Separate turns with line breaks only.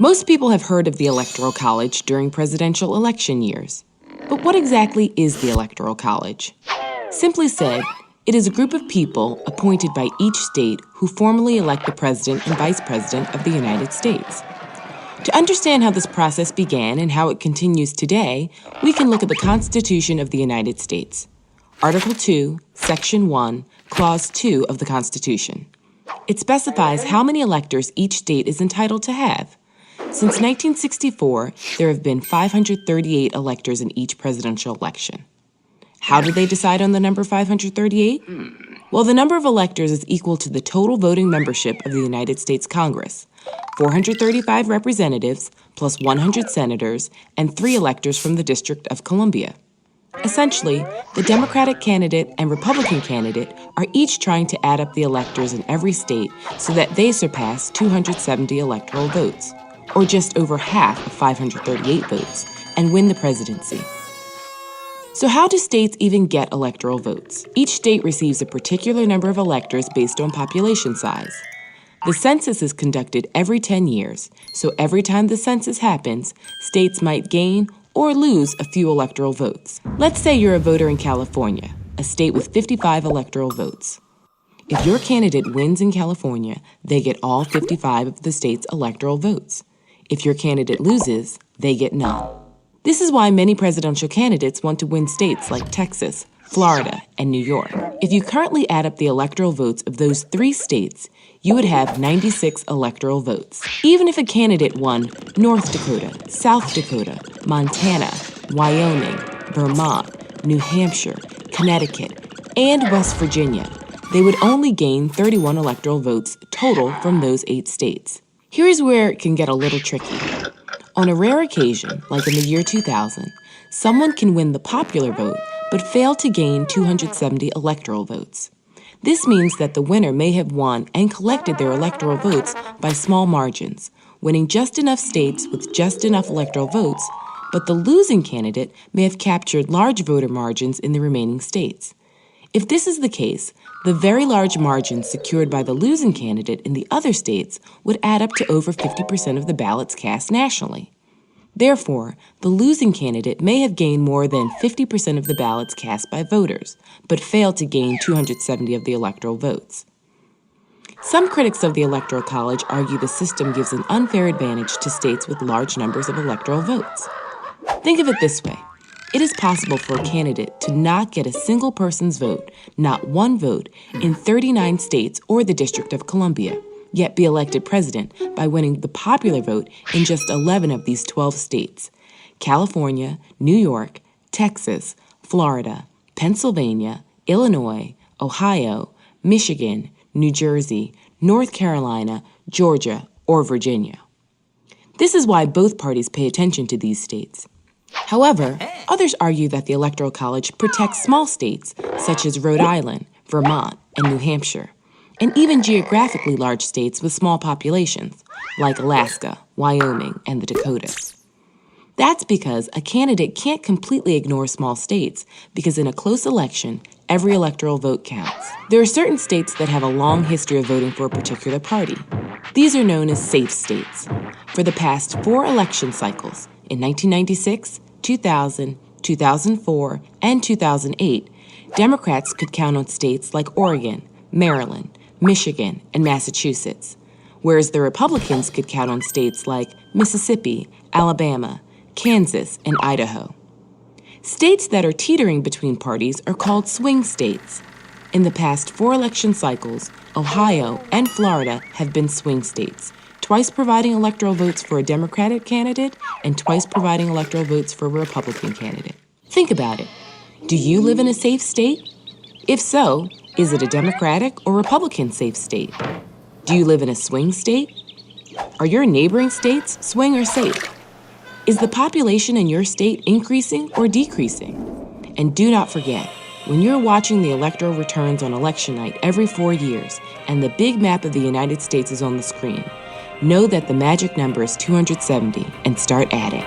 Most people have heard of the Electoral College during presidential election years. But what exactly is the Electoral College? Simply said, it is a group of people appointed by each state who formally elect the President and Vice President of the United States. To understand how this process began and how it continues today, we can look at the Constitution of the United States. Article 2, Section 1, Clause 2 of the Constitution. It specifies how many electors each state is entitled to have. Since 1964, there have been 538 electors in each presidential election. How did they decide on the number 538? Well, the number of electors is equal to the total voting membership of the United States Congress, 435 representatives plus 100 senators and 3 electors from the District of Columbia. Essentially, the Democratic candidate and Republican candidate are each trying to add up the electors in every state so that they surpass 270 electoral votes, or just over half of 538 votes, and win the presidency. So how do states even get electoral votes? Each state receives a particular number of electors based on population size. The census is conducted every 10 years, so every time the census happens, states might gain or lose a few electoral votes. Let's say you're a voter in California, a state with 55 electoral votes. If your candidate wins in California, they get all 55 of the state's electoral votes. If your candidate loses, they get none. This is why many presidential candidates want to win states like Texas, Florida, and New York. If you currently add up the electoral votes of those 3 states, you would have 96 electoral votes. Even if a candidate won North Dakota, South Dakota, Montana, Wyoming, Vermont, New Hampshire, Connecticut, and West Virginia, they would only gain 31 electoral votes total from those 8 states. Here's where it can get a little tricky. On a rare occasion, like in the year 2000, someone can win the popular vote but fail to gain 270 electoral votes. This means that the winner may have won and collected their electoral votes by small margins, winning just enough states with just enough electoral votes, but the losing candidate may have captured large voter margins in the remaining states. If this is the case, the very large margins secured by the losing candidate in the other states would add up to over 50% of the ballots cast nationally. Therefore, the losing candidate may have gained more than 50% of the ballots cast by voters, but failed to gain 270 of the electoral votes. Some critics of the Electoral College argue the system gives an unfair advantage to states with large numbers of electoral votes. Think of it this way. It is possible for a candidate to not get a single person's vote, not one vote, in 39 states or the District of Columbia, yet be elected president by winning the popular vote in just 11 of these 12 states: California, New York, Texas, Florida, Pennsylvania, Illinois, Ohio, Michigan, New Jersey, North Carolina, Georgia, or Virginia. This is why both parties pay attention to these states. However, others argue that the Electoral College protects small states such as Rhode Island, Vermont, and New Hampshire, and even geographically large states with small populations, like Alaska, Wyoming, and the Dakotas. That's because a candidate can't completely ignore small states, because in a close election, every electoral vote counts. There are certain states that have a long history of voting for a particular party. These are known as safe states. For the past 4 election cycles, in 1996, 2000, 2004, and 2008, Democrats could count on states like Oregon, Maryland, Michigan, and Massachusetts, whereas the Republicans could count on states like Mississippi, Alabama, Kansas, and Idaho. States that are teetering between parties are called swing states. In the past 4 election cycles, Ohio and Florida have been swing states, twice providing electoral votes for a Democratic candidate and twice providing electoral votes for a Republican candidate. Think about it. Do you live in a safe state? If so, is it a Democratic or Republican safe state? Do you live in a swing state? Are your neighboring states swing or safe? Is the population in your state increasing or decreasing? And do not forget, when you're watching the electoral returns on election night every 4 years and the big map of the United States is on the screen, know that the magic number is 270 and start adding.